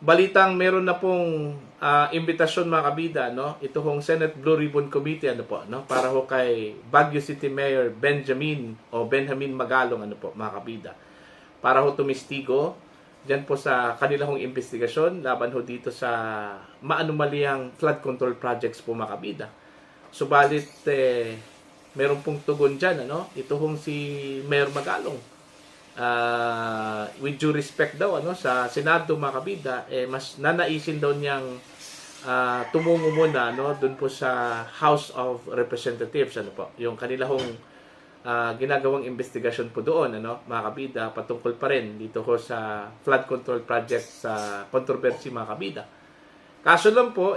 balitang meron na pong imbitasyon mga kabida, no? Ito hong Senate Blue Ribbon Committee, ano po, no? Para ho kay Baguio City Mayor Benjamin Magalong, ano po, mga kabida. Para ho tumistigo diyan po sa kanilang investigasyon laban ho dito sa maanumalihang flood control projects po mga kabida. Subalit, meron pong tugon dyan, ano? Ito hong si Mayor Magalong. With due respect daw ano sa Senado mga kabida, mas nanaisin daw niyang tumungo muna no doon po sa House of Representatives, ano po yung kanilahong ginagawang investigasyon po doon, ano mga kabida, patungkol pa rin dito ho sa flood control project sa controversy mga kabida. Kaso lang po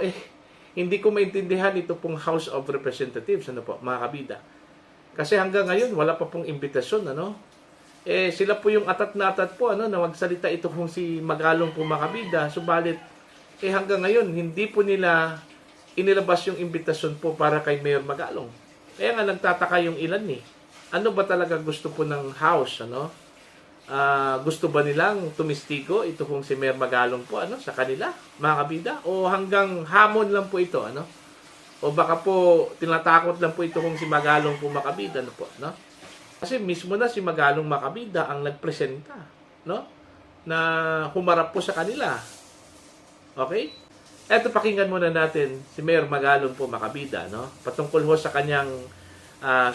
hindi ko maintindihan ito pong House of Representatives, ano po mga kabida, kasi hanggang ngayon wala pa pong imbitasyon, ano. Sila po yung atat na atat po, ano, na magsalita ito kung si Magalong po mga kabida. Subalit, hanggang ngayon, hindi po nila inilabas yung imbitasyon po para kay Mayor Magalong. Kaya nga nagtataka yung ilan Ano ba talaga gusto po ng House, ano? Gusto ba nilang tumistigo ito kung si Mayor Magalong po, ano, sa kanila, mga kabida? O hanggang hamon lang po ito, ano? O baka po tinatakot lang po ito kung si Magalong po mga kabida, ano po, no? Kasi mismo na si Magalong Macabida ang nagpresenta, no? Na humarap po sa kanila. Okay? Eto, pakinggan muna natin si Mayor Magalong po Macabida, no? Patungkol ho sa kanyang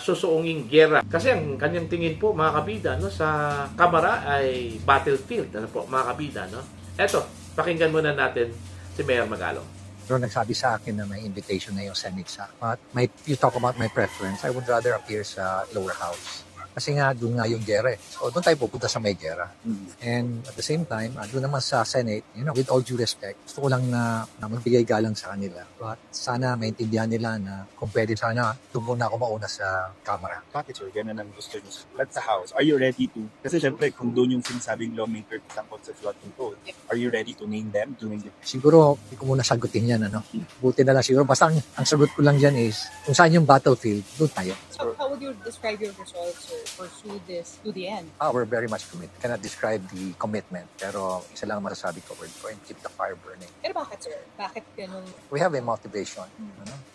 susuunging gera. Kasi ang kanyang tingin po, mga kabida, no, sa Kamara ay battlefield, ano po, mga kabida, no? Eto, pakinggan muna natin si Mayor Magalong. Pero nagsabi sa akin na may invitation na yung Senate sa. But you talk about my preference, I would rather appear sa lower house. Kasi nga, doon nga yung gera. So, doon tayo pupunta sa may gera. And at the same time, doon naman sa Senate, with all due respect, gusto ko lang na magbigay galang sa kanila. But sana maintindihan nila na kung pwede sana, doon muna ako mauna sa Kamara. Bakit sir, ganun ang gusto nyo sa House? Are you ready to? Kasi syempre, kung doon yung sinasabing lawmaker tungkol sa flood control, are you ready to name them during the... Siguro, hindi ko muna sagutin yan, ano? Buti na lang siguro. Basta ang sagot ko lang dyan is, kung saan yung battlefield, doon tayo. So how would you describe your resolve to pursue this to the end? We're very much committed. Cannot describe the commitment, pero isa lang masasabi ko, we're going to keep the fire burning. Pero bakit sir? Bakit ganun? We have a motivation,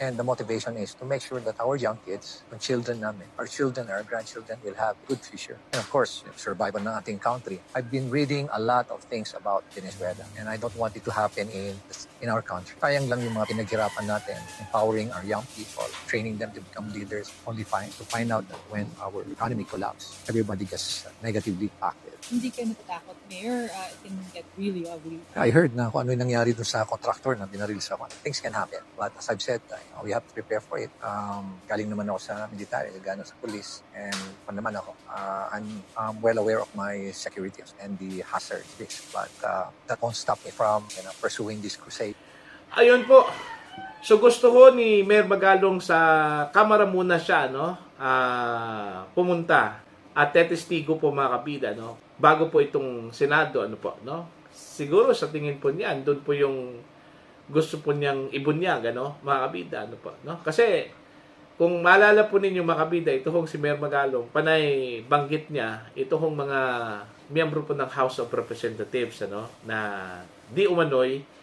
and the motivation is to make sure that our young kids, our children, our grandchildren will have good future. And of course, survival ng ating country. I've been reading a lot of things about Venezuela, and I don't want it to happen in our country. Sayang lang yung mga pinaghirapan natin, empowering our young people, training them to become leaders, only to find out that when our economy collapses, everybody gets negatively impacted. Hindi kayo natatakot, Mayor? It can get really ugly. I heard na kung ano yung nangyari dun sa contractor na binaril sa one. Things can happen. But as I've said, we have to prepare for it. Galing naman ako sa military, gano'n sa police. And pa naman ako, I'm well aware of my security and the hazards risk. But that won't stop me from pursuing this crusade. Ayun po. So gusto ko ni Mayor Magalong sa Kamara muna siya, no? Pumunta at tetestigo po mga kabida, no? Bago po itong Senado, ano po, no? Siguro sa tingin po niya, doon po yung gusto po niyang ibunyag, ano? Mga kabida, ano po, no? Kasi kung maalala po ninyo mga kabida, ito hong si Mayor Magalong, panay banggit niya, ito hong mga miyembro po ng House of Representatives, ano? Na di umano'y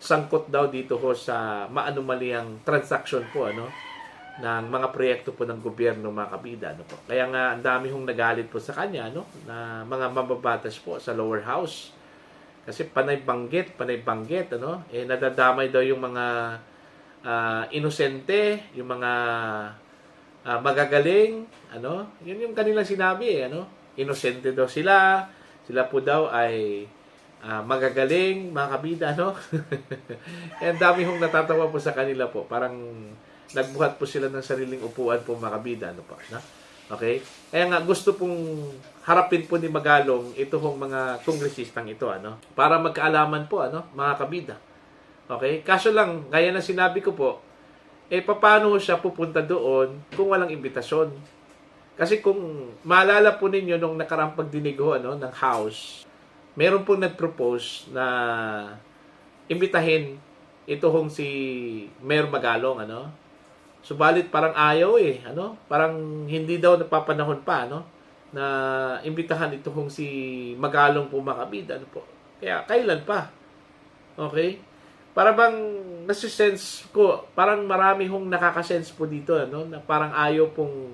sangkot daw dito ho sa maanumalihang transaction po, ano, ng mga proyekto po ng gobyerno mga kabida, ano po. Kaya nga ang dami hong nagalit po sa kanya, no, na mga mababatas po sa lower house. Kasi panay banggit, ano, nadadamay daw yung mga inosente, yung mga magagaling, ano, yun yung kanilang sinabi, ano, inosente daw sila po daw ay magagaling, mga kabida, no? Kaya dami hong natatawa po sa kanila po. Parang nagbuhat po sila ng sariling upuan po, mga kabida, ano po, no? Okay? Kaya nga gusto pong harapin po ni Magalong ito hong mga kongresistang ito, ano? Para magkaalaman po, ano, mga kabida. Okay? Kaso lang, gaya na sinabi ko po, paano siya pupunta doon kung walang imbitasyon? Kasi kung maalala po ninyo nung nakaraang pagdinig ho, ano, ng House, meron pong nag-propose na imbitahin ito hong si Mayor Magalong, ano? Subalit parang ayaw ano? Parang hindi daw napapanahon pa, ano? Na imbitahan ito hong si Magalong po mga kabida, ano po? Kaya kailan pa? Okay? Para bang nasisense ko, parang marami hong nakakasense po dito, ano, na parang ayaw pong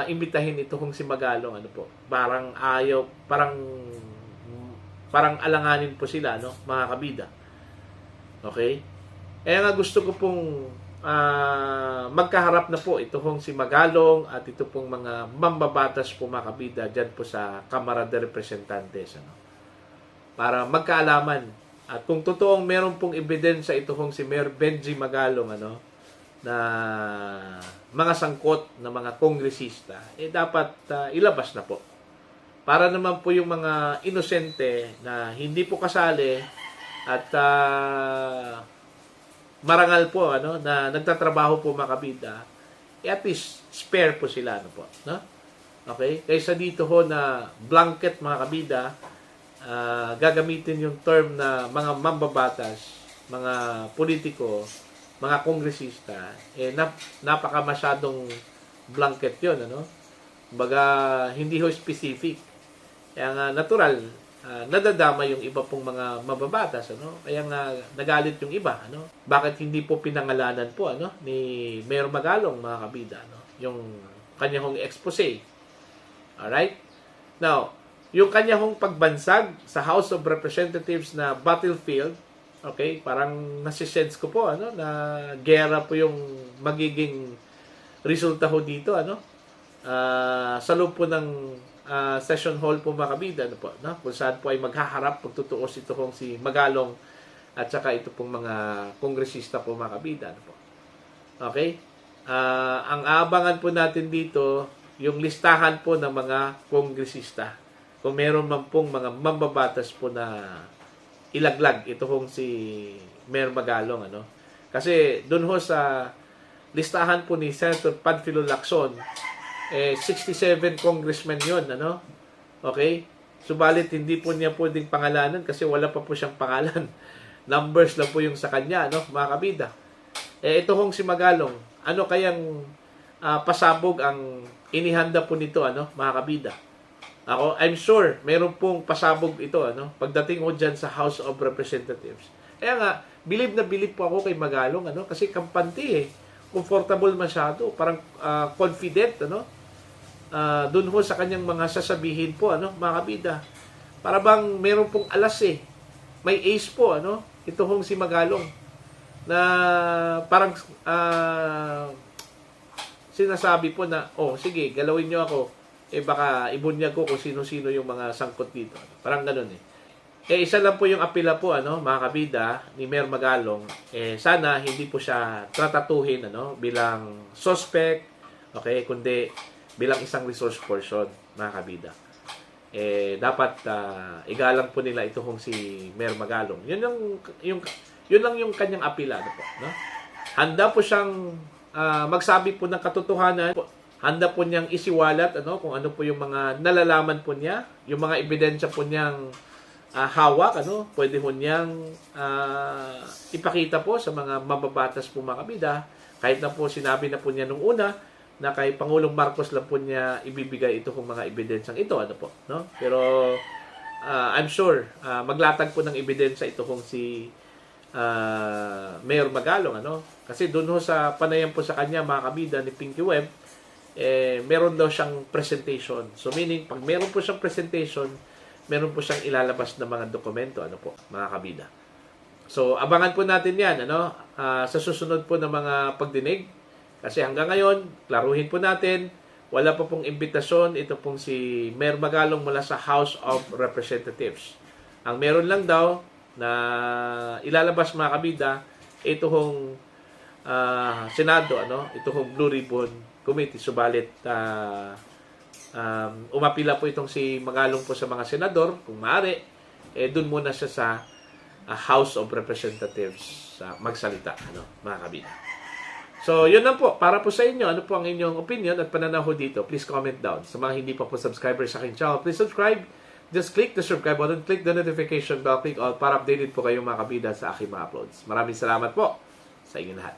imbitahin ito kung si Magalong, ano po. Parang ayaw, parang alanganin po sila, no, mga kabida. Okay? Kaya nga gusto ko pong magkaharap na po ito hong si Magalong at ito pong mga mambabatas po mga kabida dyan po sa Kamara de Representantes, ano, para magkaalaman. At kung totoong meron pong ebidensya ito kung si Mayor Benji Magalong, ano, na mga sangkot na mga kongresista, dapat ilabas na po. Para naman po yung mga inosente na hindi po kasali at marangal po, ano, na nagtatrabaho po mga kabida, at least spare po sila, ano po, no? Okay? Kaysa dito ho na blanket mga kabida, gagamitin yung term na mga mambabatas, mga politiko, mga kongresista, napaka masyadong blanket yun, ano? Baga, hindi ho specific. Kaya nga, natural, nadadama yung iba pong mga mababatas, ano? Kaya nga, nagalit yung iba, ano? Bakit hindi po pinangalanan po, ano, ni Mayor Magalong, mga kabida, ano? Yung kanyang expose. Alright? Now, yung kanya hong pagbansag sa House of Representatives na battlefield, okay, parang nasisense ko po, ano, na gera po yung magiging resulta ho dito, ano, sa loob po ng session hall po mga kabida, ano po, no? Kung saan po ay maghaharap, pagtutuos ito hong si Magalong at saka ito pong mga kongresista po mga kabida, ano po. Okay? Ang aabangan po natin dito, yung listahan po ng mga kongresista. Kung meron man pong mga mambabatas po na ilaglag, ito hong si Mayor Magalong, ano. Kasi doon ho sa listahan po ni Senator Panfilo Lacson, 67 congressmen yon, ano. Okay? Subalit hindi po niya pwedeng pangalanan kasi wala pa po siyang pangalan. Numbers lang po yung sa kanya, ano, mga kabida. Ito hong si Magalong, ano kayang pasabog ang inihanda po nito, ano, mga kabida. Ako, I'm sure, meron pong pasabog ito, ano, pagdating ko dyan sa House of Representatives. Kaya nga, bilib na bilib po ako kay Magalong, ano, kasi kampante, comfortable masyado, parang confident, ano, dun ho sa kanyang mga sasabihin po, ano, mga kabida. Para bang meron pong alas, may ace po, ano, ito hong si Magalong, na parang sinasabi po na, sige, galawin nyo ako, baka ibunyag ko kung sino-sino yung mga sangkot dito. Parang ganun. Isa lang po yung apela po, ano, mga kabida, ni Mayor Magalong. Sana hindi po siya tratatuhin, ano, bilang suspect, okay, kundi bilang isang resource person, mga kabida. Dapat igalang po nila ito kung si Mayor Magalong. Yun lang yung kanyang apela, ano po, no? Handa po siyang magsabi po ng katotohanan. Handa po niyang isiwalat, ano, kung ano po yung mga nalalaman po niya, yung mga ebidensya po niyang hawak, ano, pwede po niyang ipakita po sa mga mababatas po mga kabida, kahit na po sinabi na po niya nung una na kay Pangulong Marcos lang po niya ibibigay ito kung mga ebidensyang ito, ano po, no? Pero I'm sure maglatag po ng ebidensya ito kung si Mayor Magalong, ano, kasi doon ho sa panayam po sa kanya mga kabida ni Pinky Webb, meron daw siyang presentation. So meaning, pag meron po siyang presentation, meron po siyang ilalabas na mga dokumento, ano po, mga kabida. So abangan po natin yan, ano, sa susunod po ng mga pagdinig. Kasi hanggang ngayon, klaruhin po natin, wala pa pong imbitasyon, ito pong si Mayor Magalong mula sa House of Representatives. Ang meron lang daw na ilalabas mga kabida, ito hong Senado, ano, ito hong Blue Ribbon Committee. Subalit umapila po itong si Magalong po sa mga senador, kung maaari, dun muna siya sa House of Representatives magsalita, ano, mga kabida. So, yun lang po. Para po sa inyo, ano po ang inyong opinion at pananaw dito, please comment down. Sa mga hindi pa po subscriber sa aking channel, please subscribe. Just click the subscribe button, click the notification bell, click all para updated po kayo mga kabida sa aking mga uploads. Maraming salamat po sa inyo lahat.